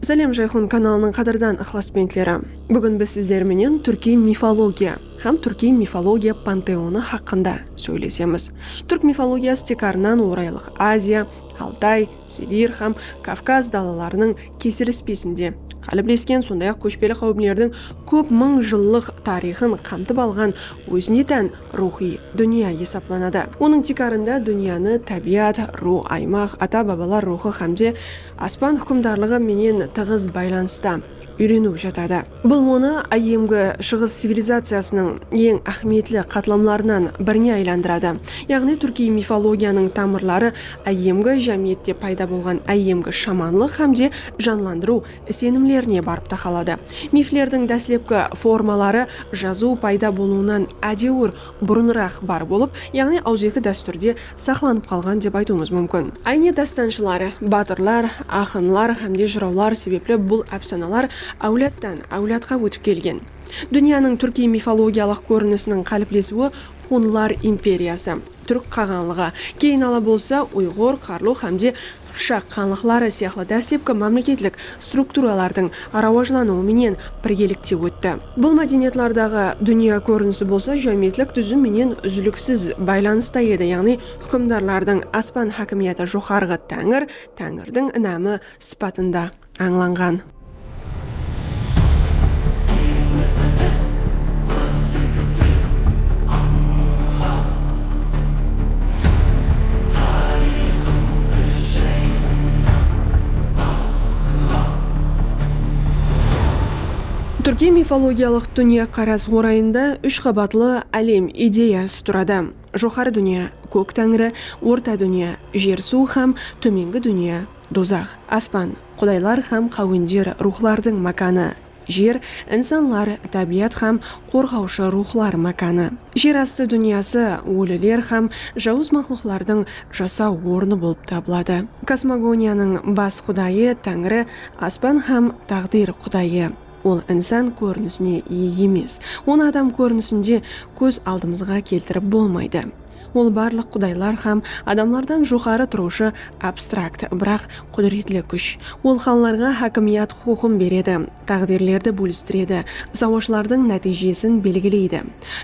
Сәлем Жайхун каналының қадырдан ықласпентлері. Бүгін біз сіздерменен түрки мифология һәм түрки мифология пантеоны хақында сөйлесеміз. Түрк мифологиясы текарынан орайлық Азия, Алтай, Сибир һәм Кавказ далаларының кесіріспесінде қалыптасқан, сондай-ақ көшпелі қауымдардың көп мың жыллық тарихын қамтып алған өзіне тән рухи дүния есептелінеді. Оның текарында дүнияны табиат, рух, аймақ, ата-бабалар рухы һәм аспан хүкімдарлығы менен тығыз байланысты үйрену жатады. Бұл оны айемгі шығыс цивилизациясының ең ахметлі қатламларынан біріне айландырады. Яғни түрки мифологияның тамырлары айемгі жәмиетте пайда болған айемгі шаманлық һәмде жанландыру сенімлеріне барып тақалады. Мифлердің дәслепкі формалары жазу пайда болуынан әдеуір бұрынырақ бар болып, яғни аузекі дәстүрде сақланып қалған деп айтуымыз мүмкін. Айне дастаншылары, батырлар, ақынлар һәмде жыраулар себеплі бұл әпсаналар әулеттен әулетқа өтіп келген. Дүнияның түрки мифологиялық көрінісінің қалыптасуы хунлар империясы, түрк қағанлығы, кейін ала болса ұйғыр, қарлу һәмде қыпшақ қанлықлары сияқты дәслепкі мемлекеттік структуралардың рауажлануы менен біргелікте өтті. Бұл мәдениетлардағы дүния көрінісі болса жәмиетлік түзім менен үзіліксіз байланыста еді, яғни хүкімдарлардың аспан хакимияты жоғарғы тәңірдің інәмі сипатында аңланған. Түрки мифологиялық дүние қарас орайында үш қабатлы әлем идеясы тұрады. Жоғары дүние көк тәңірі, орта дүние жер су һәм төменгі дүние дозақ. Аспан құдайлар һәм қауендер рухлардың маканы. Жер инсанлар, табиат һәм қорғаушы рухлар маканы. Жер асты дүниясы өлілер һәм жауыз мақлуқлардың жасау орны болып табылады. Космогонияның бас құдайы тәңірі, аспан һәм тағдир құдайы. Ол инсан көрінісіне ие емес. Оны адам көрінісінде көз алдымызға келтіріп болмайды. Ол барлық құдайлар һәм адамлардан жоғары тұрушы абстракт, бірақ құдіретлі күш. Ол ханларға хакимият құқығын береді, тағдирлерді бөлістіреді, сауашылардың нәтижесін белгілейді.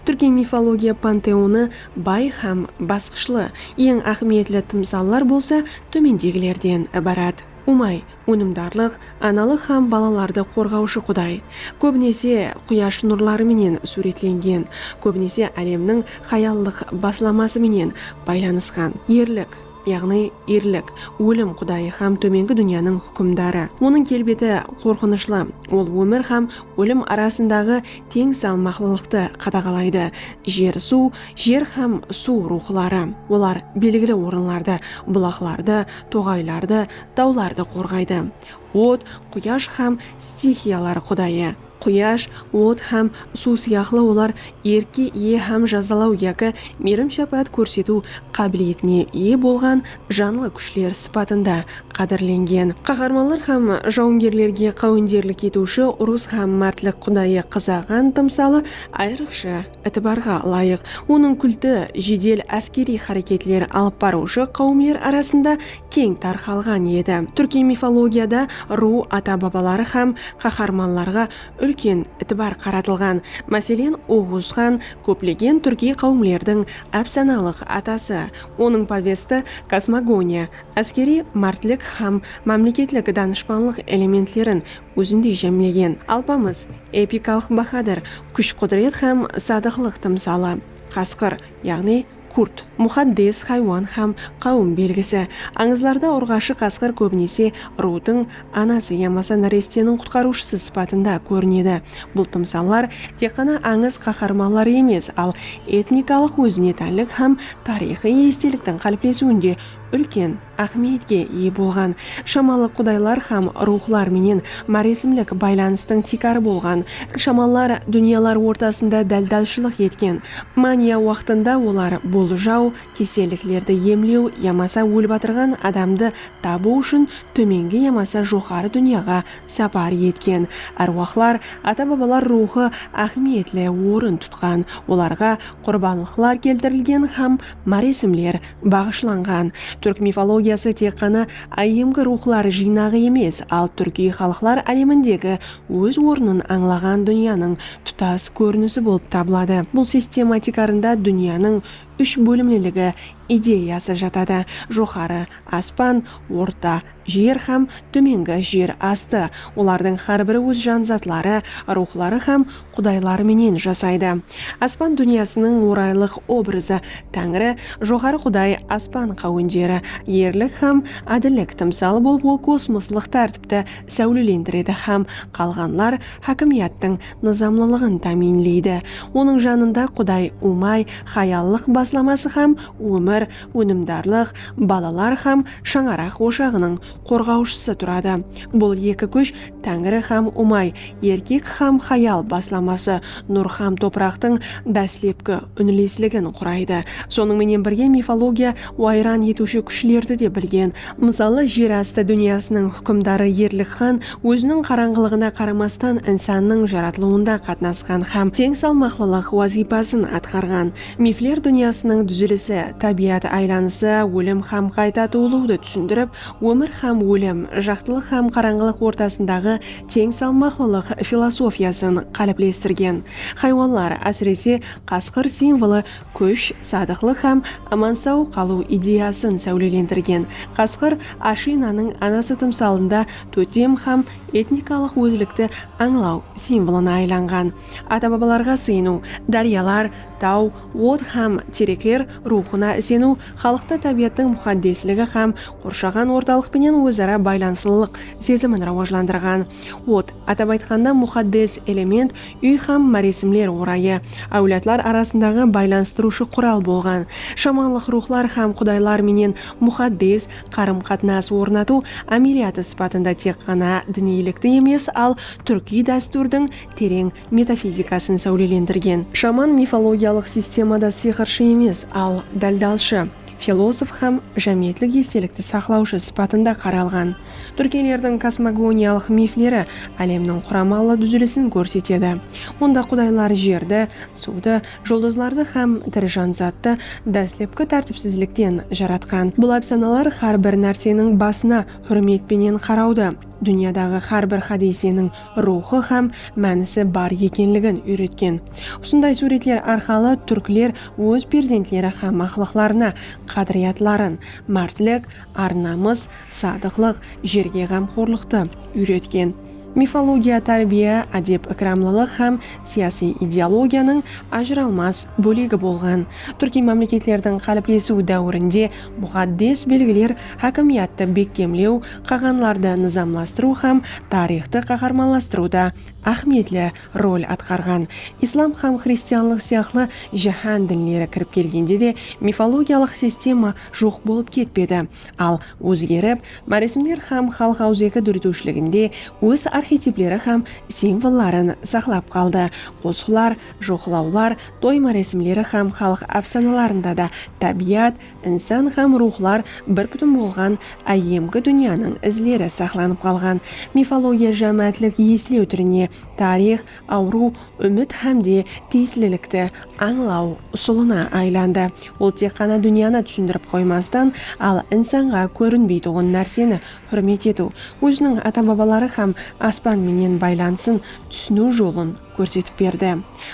Түрки мифология пантеоны бай һәм басқышлы. Ең ахметлі тымсаллар болса төмендегілерден ібарат. Умай, өнімдарлық, аналық һәм балаларды қорғаушы құдай. Көбінесе құяш нұрлары менен суретленген, көбінесе әлемнің хаяллық басламасы менен байланысқан. Ерлік, яғни ерлік, өлім құдайы һәм төменгі дүнияның хүкімдары. Оның келбеті қорқынышлы. Ол өмір һәм өлім арасындағы тең салмақтылықты қадағалайды. Жер һәм су рухлары. Олар белгілі орынларды, бұлақларды, тоғайларды, тауларды қорғайды. От, құяш һәм стихиялар құдайы. Құяш, от һәм су сияқлы олар ерке ие һәм жазалау яки мейірім шапат көрсету қабілетіне ие болған жанлы күшлер сипатында қадірленген. Қаһарманлар һәм жауынгерлерге қауендерлік етуші ұрыс һәм мәртлік құдайы қызаған тымсалы айрықша этибарға лайық. Оның күлті жедел әскери харекетлер алып барушы қауымлер арасында кең тарқалған еді. Түрки мифологияда ру ата-бабалары һәм қаһарманларға үлкен этибар қаратылған. Мәселен, Оғuz хан көплеген түрки қауымлердің әпсаналық атасы. Оның повесті космогония, әскери мәртлік һәм мемлекеттік данышпанлық элементлерін өзінде жемлеген. Алпамыс, эпикалық бахадыр, күш-құдірет һәм садықлық тымсалы. Қасқыр, яғни Курт, мұхаддес хайуан һәм қауым белгісі. Аңызларда ұрғашы қасқыр көбінесе рудың анасы ямаса нәрестенің құтқарушысы сипатында көрінеді. Бұл тымсалар тек қана аңыз қаһарманлары емес, ал этникалық өзіне тәнлік һәм тарихи естеліктің қалыптасуында үлкен ахметке ие болған. Шамалы құдайлар һәм рухлар менен маресімлік байланыстың тикары болған. Шамалар дүниялар ортасында дәлдалшылық еткен. Мания уақытында олар болжау, кеселіклерді емлеу, ямаса өліп батырған адамды табу үшін төменгі ямаса жоғары дүнияға сапар еткен. Әруақлар, ата-бабалар рухы ахметлі орын тұтқан. Оларға құрбанлықлар келтірілген һәм маресімлер бағышланған. Түрк мифологиясы тек қана айемгі рухлар жинағы емес, ал түрки халықлар әлеміндегі өз орнын аңлаған дүнияның тұтас көрінісі болып табылады. Бұл систематикарында дүнияның үш бөлімлілігі идеясы жатады. Жоғары аспан, орта жер һәм төменгі жер асты. Олардың әрбірі өз жанзатлары, рухлары һәм құдайлары менен жасайды. Аспан дүниясының орайлық образы Тәңірі, жоғары құдай аспан қауындері, ерлік һәм әділдік тымсалы болып, ол космослық тәртіпті сәулелендіреді һәм қалғанлар хакимияттың низамлылығын тәминлейді. Оның жанында құдай умай, хаяллық басламасы һәм өмір, өнімдарлық, балалар һәм шаңарақ ошағының қорғаушысы тұрады. Бұл екі күш Тәңірі һәм умай, еркек һәм хаял басламасы, нұр һәм топырақтың дәслепкі үнілеслігін құрайды. Соның менен бірге мифология уайран етуші күшлерді де білген. Мысалы, жер асты дүниясының хүкімдары ерлік хан өзінің қараңғылығына қарамастан инсанның жаратылуында қатнасқан һәм тең салмақлылық вазипасын атқарған. Мифлер дүниясының дүзілісі, табиат айланысы, өлім һәм қайта туылуды түсіндіріп, өмір һәм өлім, жақтылық һәм қараңғылық ортасындағы тең салмақлылық философиясын қалыптастырген. Хайуанлар, әсіресе қасқыр символы күш, садықлық һәм аман-сау қалу идеясын сәулелендірген. Қасқыр Ашинаның анасы тымсалында төтем һәм этникалық өзілікті аңлау символына айланған. Ата-бабаларға сыйыну, дариялар, тау, от һәм тереклер рухына сену халықта табиаттың мұқаддеслігі һәм қоршаған орталықпенен өзара байланысылық сезімін рауажландырған. От, атап айтқанда мұқаддес элемент, үй һәм мәресімлер орайы, әулетлар арасындағы байланыстырушы құрал болған. Шаманлық рухлар һәм құдайлар менен мұқаддес қарым-қатынас орнату амелияты сипатында тек қана дінилікті емес, ал түрки дәстүрдің терең метафизикасын сәулелендірген. Шаман мифологиялық системада сиқыршы емес, ал дәлдалшы, философ һәм жәмиетлік естелікті сақлаушы сипатында қаралған. Түркиелердің космогониялық мифлері әлемнің құрамалы дүзілісін көрсетеді. Онда құдайлар жерді, суды, жұлдызларды һәм тірі жанзатты дәслепкі тәртіпсізліктен жаратқан. Бұл әпсаналар әрбір нәрсенің басына хүрметпенен қарауды, дүниядағы әрбір хадисенің рухы һәм мәнісі бар екенлігін үйреткен. Осындай суретлер арқылы түркілер өз перзентлері һәм ақлықларына қадыриятларын, мәртлік, ар-намыс, садықлық, жерге қамқорлықты үйреткен. Мифология тәрбие, әдеп ікрамлылық һәм сияси идеологияның ажыралмас бөлігі болған. Түрки мемлекеттердің қалыптасу дәуірінде мұқаддес белгілер хакимиятты бекемлеу, қағанларды низамластыру һәм тарихты қаһарманластыруда ахметлі роль атқарған. Ислам һәм христианлық сияқты жаһан діндері кіріп келгенде де мифологиялық система жоқ болып кетпеді. Ал өзгеріп, мәресімдер һәм халық аузекі дүртушілігінде өз архетиплері һәм символларын сақлап қалды. Қосқылар, жоқлаулар, той мәресімлері һәм халық әпсаналарында да табиат, инсан һәм рухлар бір бүтін болған айемгі дүнияның ізлері сақланып қалған. Мифология жәмәтлік еслеу түріне тарих, ауру, үміт һәмде тиеслілікті аңлау ұсылына айланды. Ол тек қана дүнияны түсіндіріп қоймастан, ал инсанға көрінбейтұғын нәрсені хүрмет ету, өзінің ата-бабалары һәм аспан менен байлансын түсіну жолын көрсетіп берді.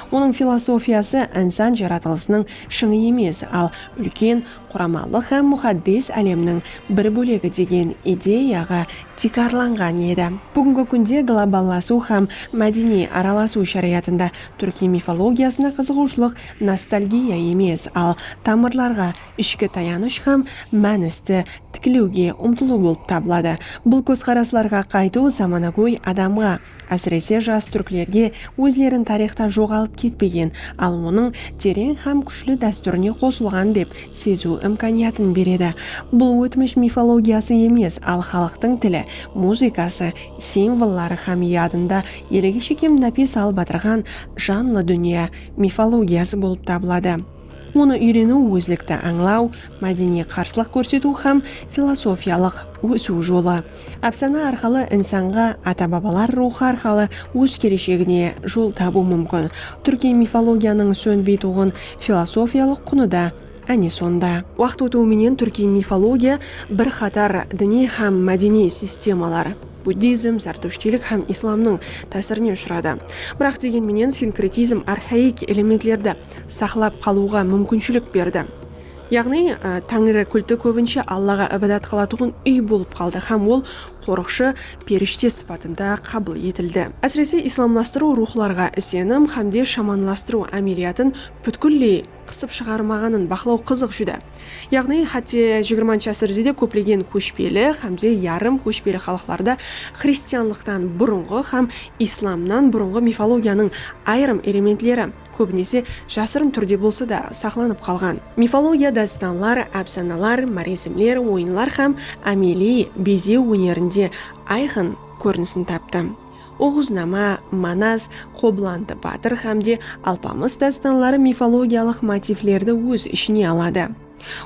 Оның философиясы инсан жаратылысының шыңы емес, ал үлкен, құрамалы һәм мұқаддес әлемнің бір бөлігі деген идеяға тикарланған еді. Бүгінгі күнде глобалласу һәм мәдени араласу шариатында түрки мифологиясына қызығушылық ностальгия емес, ал тамырларға ішкі таяныш һәм мәністі тікілеуге ұмтылу болып табылады. Бұл көзқарасларға қайту заманауи адамға, әсіресе жас түркілерге өзлерін тарихта жоғалып кетпеген, ал оның терең һәм күшлі дәстүріне қосылған деп сезу имканиятын береді. Бұл өтміш мифологиясы емес, ал халықтың тілі, музыкасы, символлары һәм ядында ерегі шекем нәпес алып батырған жанлы дүние мифологиясы болып табылады. Оны үйрену, өзлікті аңлау, мәдени қарсылық көрсету һәм философиялық өсу жолы. Әпсана арқылы инсанға ата-бабалар рухы арқылы өз келешегіне жол табу мүмкін. Түрки мифологияның сөнбей туған философиялық құны да әне сонда. Вақыт өтуіменен түрки мифология бір қатар діни һәм мәдени системалар буддизм, зартуштилік һәм исламның тәсіріне ұшырады. Бірақ дегенменен синкретизм архаик элементлерді сақлап қалуға мүмкіншілік берді. Яғни тәңірі культі көбінше Аллаға ибадат қылатұғын үй болып қалды һәм ол қорықшы періште сипатында қабыл етілді. Әсіресе исламластыру рухларға сенім һәмде шаманластыру әмелиятын бүткіллей қысып шығармағанын бақылау қызық жүді. Яғни хатте 20 ғасырда де көплеген көшпелі һәмде ярым көшпелі халықтарда христианлықтан бұрынғы һәм исламнан бұрынғы мифологияның айрым элементлері көбінесе жасырын түрде болса да сақланып қалған. Мифология дастанлар, әпсаналар, мәресімлер, ойынлар һәм әмели безеу өнерінде айқын көрінісін тапты. Оғызнама, манас, қобланды батыр һәмде алпамыс дастанлары мифологиялық мотивлерді өз ішіне алады.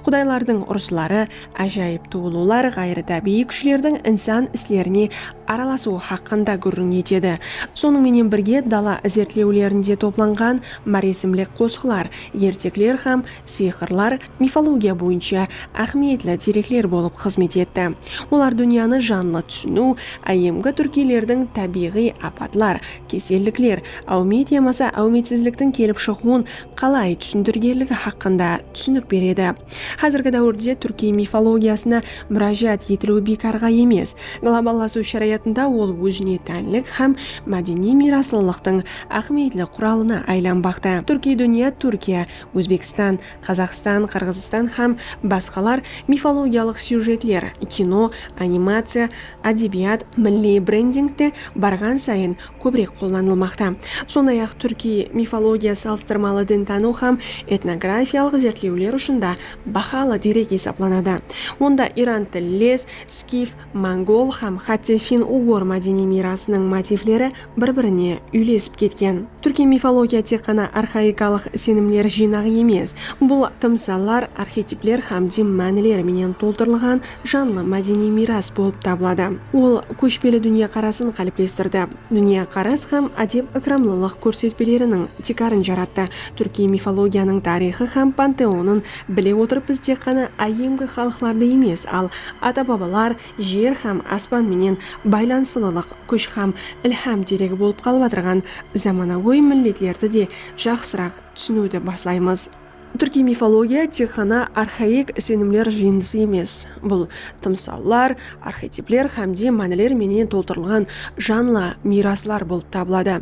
Құдайлардың ұрысылары, әжайып туылулар, ғайры табиғи күштердің инсан істеріне араласуы хақында гүрін етеді. Сонымен бірге дала зерттеулерінде топланған мәресімлік қосқылар, ертеклер һәм сиқырлар мифология бойынша ахметлі деректер болып қызмет етті. Олар дүнияны жанлы түсіну, әйемгі түркилердің табиғи апатлар, кеселдіктер, әумет ямаса әуметсізліктің келіп шығуын қалай түсіндіргерлігі хақында түсінік береді. Қазіргі дәуірде түрки мифологиясына мұражат етілу бекарға емес. Глобалласу шариатында ол өзіне тәнлік һәм мәдени мираслылықтың ахметлі құралына айланбақты. Түрки дүния Түркия, Өзбекстан, Қазақстан, Қырғызстан һәм басқалар мифологиялық сюжетлер, кино, анимация, әдебият, милли брендингте барған сайын көбірек қолданылмақта. Сондай-ақ түрки мифология салыстырмалы дінтану һәм этнографиялық зерттеулер ұшында бақалы дерек есапланады. Онда Иран тіллес, скиф, монгол һәм хатте фин-угор мәдени мирасының мотивлері бір-біріне үйлесіп кеткен. Түрки мифология тек қана архаикалық сенімлер жинағы емес. Бұл тымсалар, архетиплер һәмде мәнілер менен толтырылған жанлы мәдени мирас болып табылады. Ол көшпелі дүние қарасын қалыптастырды. Дүние қарас һәм әдеп икрамлылық көрсетпелерінің текарын жаратты. Түрки мифологияның тарихы һәм пантеонын біле отырып біз тек қана әйемгі халықларды емес, ал ата-бабалар, жер һәм аспан менен байланысылылық, күш һәм илһам дерегі болып қалып отырған заманауи миллетлерді де жақсырақ түсінуді баслаймыз. Түрки мифология тек қана архаик сенімлер жиындысы емес. Бұл тымсаллар, архетиплер һәмде мәнілер менен толтырылған жанлы мираслар болып табылады.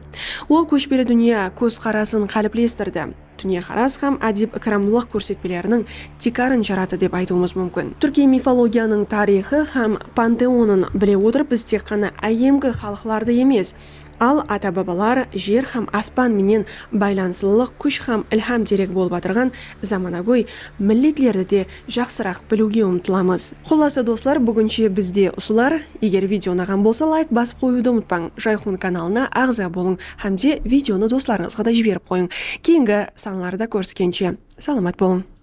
Ол көшпелі дүние көзқарасын қалыптастырды. Дүние қарас һәм әдеп икрамлылық көрсетпелерінің текарын жараты деп айтуымыз мүмкін. Түрки мифологияның тарихы һәм пантеонын біле отырып біз тек қана әйемгі халықларды емес, ал ата-бабалар, жер һәм аспан менен байланысылылық, күш һәм илһам дерек болып атырған заманауи миллетлерді де жақсырақ білуге ұмтыламыз. Қоласы достар, бүгінше бізде осылар. Егер видео ұнаған болса, лайк басып қоюды ұмытпаң. Жайхун каналына ағза болың, һәмде видеоны достарыңызға да жіберіп қойың. Кейінгі саналарда көріскенше саламат болың.